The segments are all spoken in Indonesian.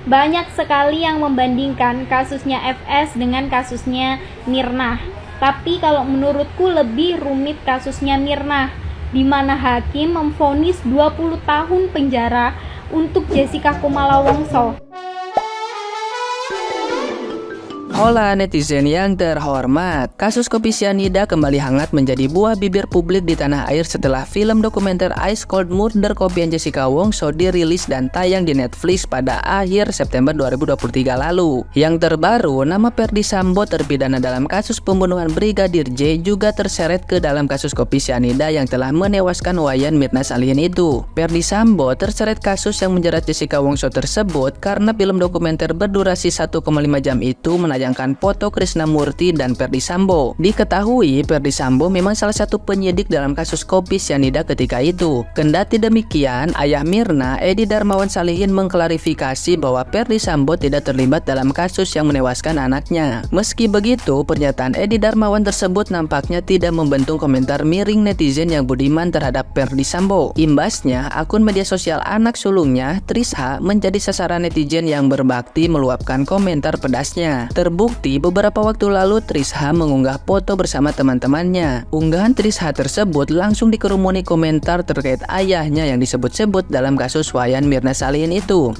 Banyak sekali yang membandingkan kasusnya FS dengan kasusnya Mirna. Tapi kalau menurutku lebih rumit kasusnya Mirna, di mana hakim memvonis 20 tahun penjara untuk Jessica Kumala Wongso. Hola netizen yang terhormat, kasus kopi sianida kembali hangat menjadi buah bibir publik di tanah air setelah film dokumenter Ice Cold Murder Kopian Jessica Wongso dirilis dan tayang di Netflix pada akhir September 2023 lalu. Yang terbaru, nama Ferdy Sambo terpidana dalam kasus pembunuhan Brigadir J juga terseret ke dalam kasus kopi sianida yang telah menewaskan Wayan Mirna Salihin itu. Ferdy Sambo terseret kasus yang menjerat Jessica Wongso tersebut karena film dokumenter berdurasi 1,5 jam itu menayangkan foto Krisnamurti dan Ferdy Sambo. Diketahui Ferdy Sambo memang salah satu penyidik dalam kasus kopi sianida ketika itu. Kendati demikian, ayah Mirna, Edi Darmawan Salihin mengklarifikasi bahwa Ferdy Sambo tidak terlibat dalam kasus yang menewaskan anaknya. Meski begitu, pernyataan Edi Darmawan tersebut nampaknya tidak membendung komentar miring netizen yang budiman terhadap Ferdy Sambo. Imbasnya, akun media sosial anak sulungnya, Trisha, menjadi sasaran netizen yang berbakti meluapkan komentar pedasnya. Terbukti beberapa waktu lalu Trisha mengunggah foto bersama teman-temannya. Unggahan Trisha tersebut langsung dikerumuni komentar terkait ayahnya yang disebut-sebut dalam kasus Wayan Mirna Salihin itu.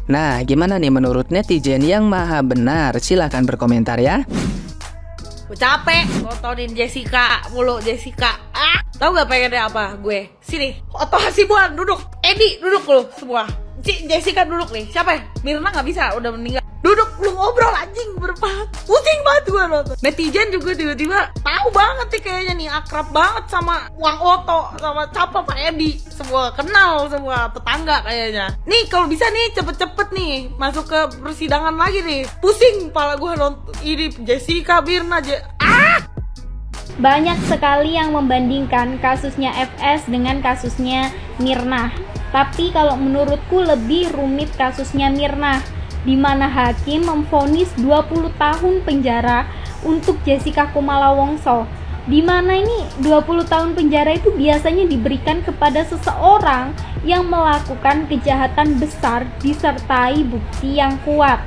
Nah, gimana nih menurut netizen yang maha benar? Silahkan berkomentar ya. Gue capek nontonin Jessica mulu, Jessica. Tahu gak pengennya apa gue? Sini, Oto Hasibuan duduk, Edi duduk lu semua. Jessica duduk nih. Siapa ya? Mirna gak bisa, udah meninggal. Duduk lu ngobrol anjing berempat. Pusing banget gue nonton. Netizen juga tiba-tiba tahu banget nih kayaknya nih, akrab banget sama Wang Oto, sama Capa Pak Edi. Semua kenal, semua tetangga kayaknya. Nih kalau bisa nih cepet-cepet nih masuk ke persidangan lagi nih. Pusing kepala gue nonton ini Jessica Mirna Banyak sekali yang membandingkan kasusnya FS dengan kasusnya Mirna. Tapi kalau menurutku lebih rumit kasusnya Mirna, di mana hakim memvonis 20 tahun penjara untuk Jessica Kumala Wongso. Di mana ini 20 tahun penjara itu biasanya diberikan kepada seseorang yang melakukan kejahatan besar disertai bukti yang kuat.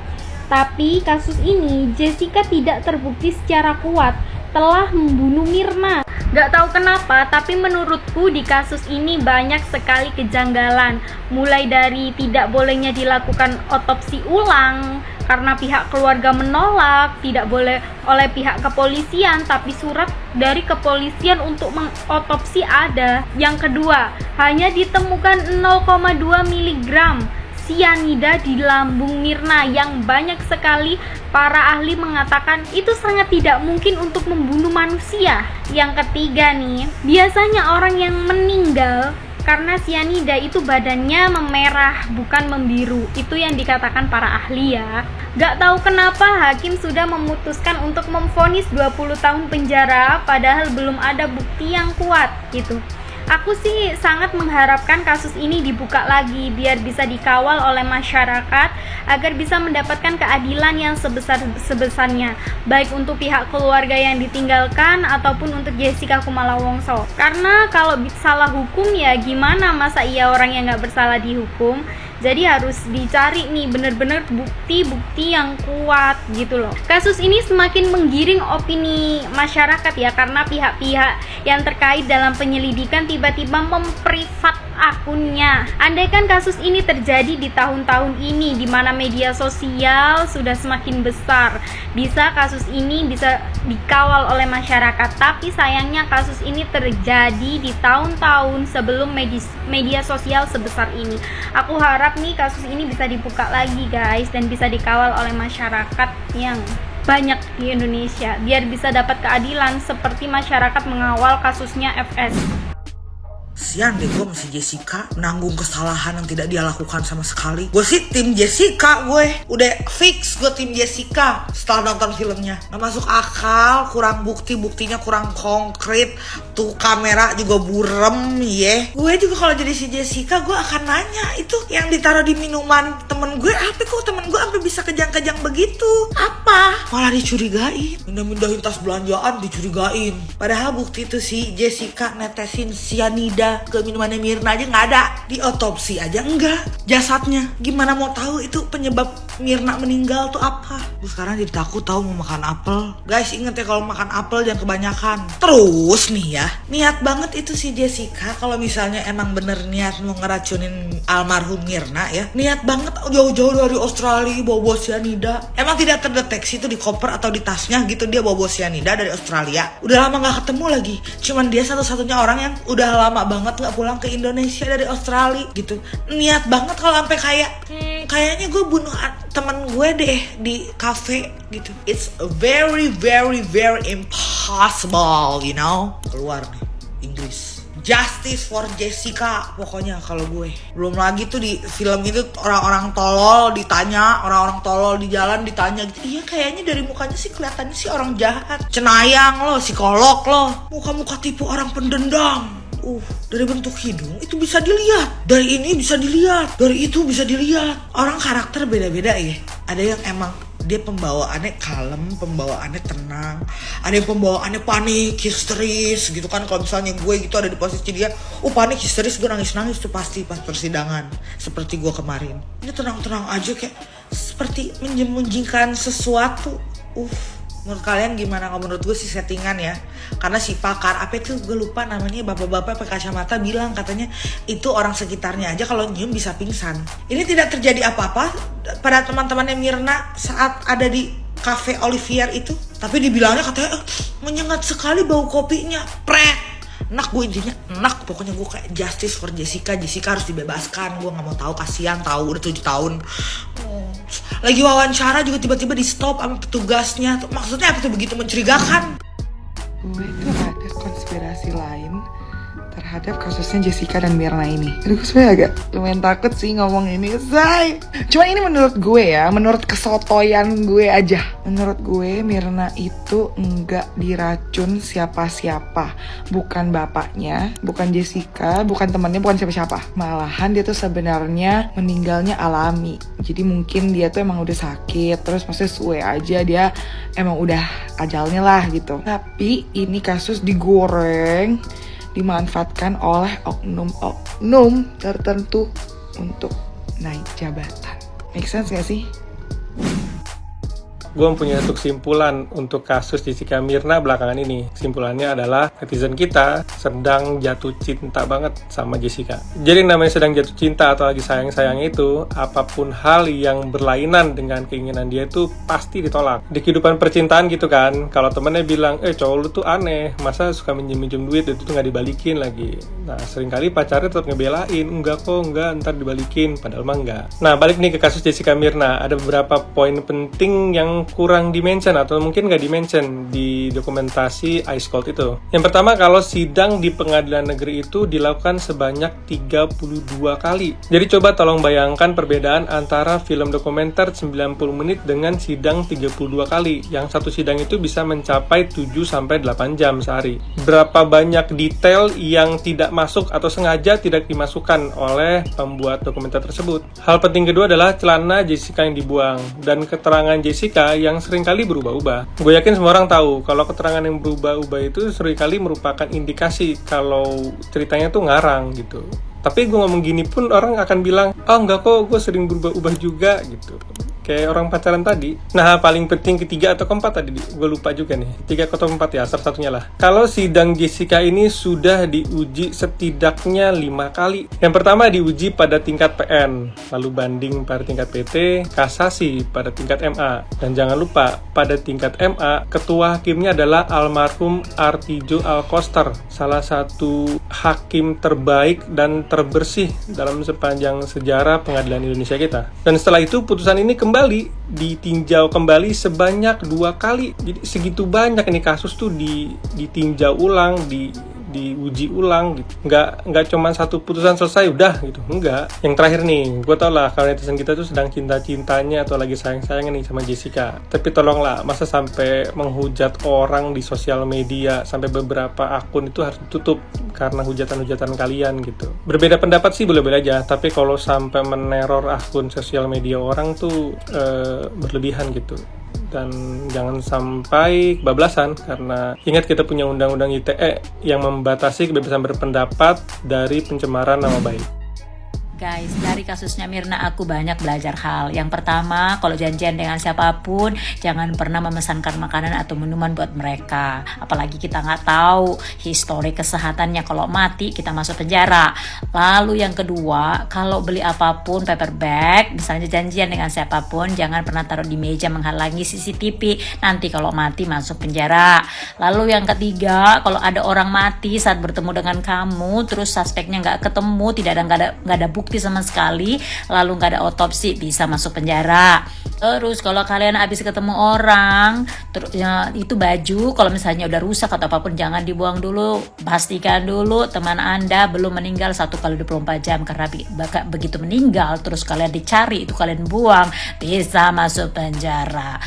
Tapi kasus ini Jessica tidak terbukti secara kuat telah membunuh Mirna. Gak tahu kenapa, tapi menurutku di kasus ini banyak sekali kejanggalan. Mulai dari tidak bolehnya dilakukan otopsi ulang karena pihak keluarga menolak, tidak boleh oleh pihak kepolisian, tapi surat dari kepolisian untuk mengotopsi ada. Yang kedua, hanya ditemukan 0,2 mg sianida di lambung Mirna yang banyak sekali para ahli mengatakan itu sangat tidak mungkin untuk membunuh manusia. Yang ketiga nih, biasanya orang yang meninggal karena sianida itu badannya memerah bukan membiru. Itu yang dikatakan para ahli ya. Gak tahu kenapa hakim sudah memutuskan untuk memvonis 20 tahun penjara padahal belum ada bukti yang kuat gitu. Aku sih sangat mengharapkan kasus ini dibuka lagi biar bisa dikawal oleh masyarakat agar bisa mendapatkan keadilan yang sebesar-besarnya, baik untuk pihak keluarga yang ditinggalkan ataupun untuk Jessica Kumala Wongso. Karena kalau salah hukum ya gimana, masa iya orang yang gak bersalah dihukum? Jadi harus dicari nih bener-bener bukti-bukti yang kuat gitu loh. Kasus ini semakin menggiring opini masyarakat ya, karena pihak-pihak yang terkait dalam penyelidikan tiba-tiba memprivat akunnya. Andaikan kasus ini terjadi di tahun-tahun ini di mana media sosial sudah semakin besar, bisa kasus ini bisa dikawal oleh masyarakat. Tapi sayangnya kasus ini terjadi di tahun-tahun sebelum media sosial sebesar ini. Aku harap nih kasus ini bisa dibuka lagi guys dan bisa dikawal oleh masyarakat yang banyak di Indonesia biar bisa dapat keadilan seperti masyarakat mengawal kasusnya FS. Kasian deh gue masih Jessica menanggung kesalahan yang tidak dia lakukan sama sekali. Gue sih tim Jessica, gue udah fix gue tim Jessica setelah nonton filmnya. Gak masuk akal, kurang buktinya kurang konkret. Tuh kamera juga burem ya. Gue juga kalau jadi si Jessica gue akan nanya itu yang ditaruh di minuman temen gue apa, kok temen gue sampai bisa bisa kejang-kejang begitu? Apa? Malah dicurigain. Mindah-mindahin tas belanjaan dicurigain. Padahal bukti itu si Jessica netesin cyanida ke minumannya Mirna aja nggak ada. Di otopsi aja enggak jasadnya. Gimana mau tahu itu penyebab Mirna meninggal tuh apa? Gue sekarang jadi takut tahu mau makan apel. Guys, inget ya kalau makan apel jangan kebanyakan. Terus nih ya, niat banget itu si Jessica kalau misalnya emang bener niat mau ngeracunin almarhum Mirna ya, niat banget jauh-jauh dari Australia bawa cyanida. Emang tidak terdeteksi itu di koper atau di tasnya gitu, dia bawa cyanida dari Australia. Udah lama gak ketemu lagi. Cuman dia satu-satunya orang yang udah lama banget gak pulang ke Indonesia dari Australia gitu. Niat banget kalau sampai kayak kayaknya gue bunuh temen gue deh di cafe gitu. It's very very very impossible, you know. Keluar nih Inggris. Justice for Jessica pokoknya kalau gue. Belum lagi tuh di film itu orang-orang tolol ditanya, orang-orang tolol di jalan ditanya gitu. Iya kayaknya dari mukanya sih kelihatannya sih orang jahat. Cenayang lo, psikolog lo. Muka-muka tipe orang pendendam. Dari bentuk hidung itu bisa dilihat. Dari ini bisa dilihat. Dari itu bisa dilihat. Orang karakter beda-beda ya. Ada yang emang dia pembawaannya kalem, pembawaannya tenang. Ada yang pembawaannya panik, histeris gitu kan. Kalau misalnya gue gitu ada di posisi dia, panik, histeris, gue nangis-nangis tuh pasti pas persidangan. Seperti gue kemarin. Ini tenang-tenang aja kayak seperti menjemunjingkan sesuatu. Menurut kalian gimana? Kalau menurut gue sih settingan ya. Karena si pakar apa itu gue lupa namanya, bapak-bapak pakai kacamata bilang katanya itu orang sekitarnya aja kalau nyium bisa pingsan. Ini tidak terjadi apa-apa pada teman-temannya Mirna saat ada di cafe Olivier itu. Tapi dibilangnya katanya menyengat sekali bau kopinya. Enak gue intinya, enak. Pokoknya gue kayak justice for Jessica. Jessica harus dibebaskan. Gue gak mau tahu, kasihan tahu udah 7 tahun. Lagi wawancara juga tiba-tiba di stop sama petugasnya. Maksudnya apa tuh begitu mencurigakan? Gue tuh ada konspirasi lain terhadap kasusnya Jessica dan Mirna ini. Aduh, gue sebenernya agak lumayan takut sih ngomong ini, say. Cuma ini menurut gue ya, menurut kesotoyan gue aja. Menurut gue Mirna itu enggak diracun siapa-siapa. Bukan bapaknya, bukan Jessica, bukan temannya, bukan siapa-siapa. Malahan dia tuh sebenarnya meninggalnya alami. Jadi mungkin dia tuh emang udah sakit, terus maksudnya suwe aja dia emang udah ajalnya lah gitu. Tapi ini kasus digoreng, dimanfaatkan oleh oknum-oknum tertentu untuk naik jabatan. Make sense gak sih? Gue mempunyai satu kesimpulan untuk kasus Jessica Mirna belakangan ini. Kesimpulannya adalah netizen kita sedang jatuh cinta banget sama Jessica. Jadi namanya sedang jatuh cinta atau lagi sayang-sayangnya itu, apapun hal yang berlainan dengan keinginan dia itu pasti ditolak. Di kehidupan percintaan gitu kan, kalau temennya bilang, cowok lu tuh aneh, masa suka minjem-minjem duit itu tuh gak dibalikin lagi. Nah seringkali pacarnya tetap ngebelain, enggak kok, enggak, ntar dibalikin, padahal mah enggak. Nah balik nih ke kasus Jessica Mirna, ada beberapa poin penting yang kurang dimention atau mungkin nggak dimention di dokumentasi Ice Cold itu. Yang pertama, kalau sidang di pengadilan negeri itu dilakukan sebanyak 32 kali. Jadi coba tolong bayangkan perbedaan antara film dokumenter 90 menit dengan sidang 32 kali. Yang satu sidang itu bisa mencapai 7-8 jam sehari. Berapa banyak detail yang tidak masuk atau sengaja tidak dimasukkan oleh pembuat dokumenter tersebut. Hal penting kedua adalah celana Jessica yang dibuang dan keterangan Jessica yang seringkali berubah-ubah. Gue yakin semua orang tahu kalau keterangan yang berubah-ubah itu seringkali merupakan indikasi kalau ceritanya tuh ngarang gitu. Tapi gue ngomong gini pun orang akan bilang, enggak kok, gue sering berubah-ubah juga gitu. Kayak orang pacaran tadi. Nah, paling penting ketiga atau keempat tadi, gue lupa juga nih. 3 atau 4 ya, salah satunya lah. Kalau sidang Jessica ini sudah diuji setidaknya 5 kali. Yang pertama diuji pada tingkat PN, lalu banding pada tingkat PT, kasasi pada tingkat MA. Dan jangan lupa, pada tingkat MA, ketua hakimnya adalah almarhum Artijo Alkoster, salah satu hakim terbaik dan terbersih dalam sepanjang sejarah pengadilan Indonesia kita. Dan setelah itu putusan ini kembali ditinjau kembali sebanyak 2 kali. Jadi segitu banyak ini kasus tuh ditinjau ulang, diuji ulang gitu. Nggak cuma satu putusan selesai udah gitu, enggak. Yang terakhir nih, gue tau lah kalau netizen kita tuh sedang cinta-cintanya atau lagi sayang-sayangnya nih sama Jessica. Tapi tolonglah, masa sampai menghujat orang di sosial media, sampai beberapa akun itu harus ditutup karena hujatan-hujatan kalian gitu. Berbeda pendapat sih boleh-boleh aja, tapi kalau sampai meneror akun sosial media orang tuh berlebihan gitu. Dan jangan sampai kebablasan, karena ingat kita punya undang-undang ITE yang membatasi kebebasan berpendapat dari pencemaran nama baik. Guys, dari kasusnya Mirna aku banyak belajar hal. Yang pertama, kalau janjian dengan siapapun, jangan pernah memesankan makanan atau minuman buat mereka. Apalagi kita nggak tahu histori kesehatannya, kalau mati kita masuk penjara. Lalu yang kedua, kalau beli apapun, paper bag, misalnya janjian dengan siapapun, jangan pernah taruh di meja menghalangi CCTV. Nanti kalau mati masuk penjara. Lalu yang ketiga, kalau ada orang mati saat bertemu dengan kamu, terus suspeknya nggak ketemu, nggak ada bukti sama sekali, lalu nggak ada otopsi, bisa masuk penjara. Terus kalau kalian habis ketemu orang, itu baju kalau misalnya udah rusak atau apapun, jangan dibuang dulu. Pastikan dulu teman Anda belum meninggal 1x24 jam, karena begitu meninggal terus kalian dicari, itu kalian buang, bisa masuk penjara.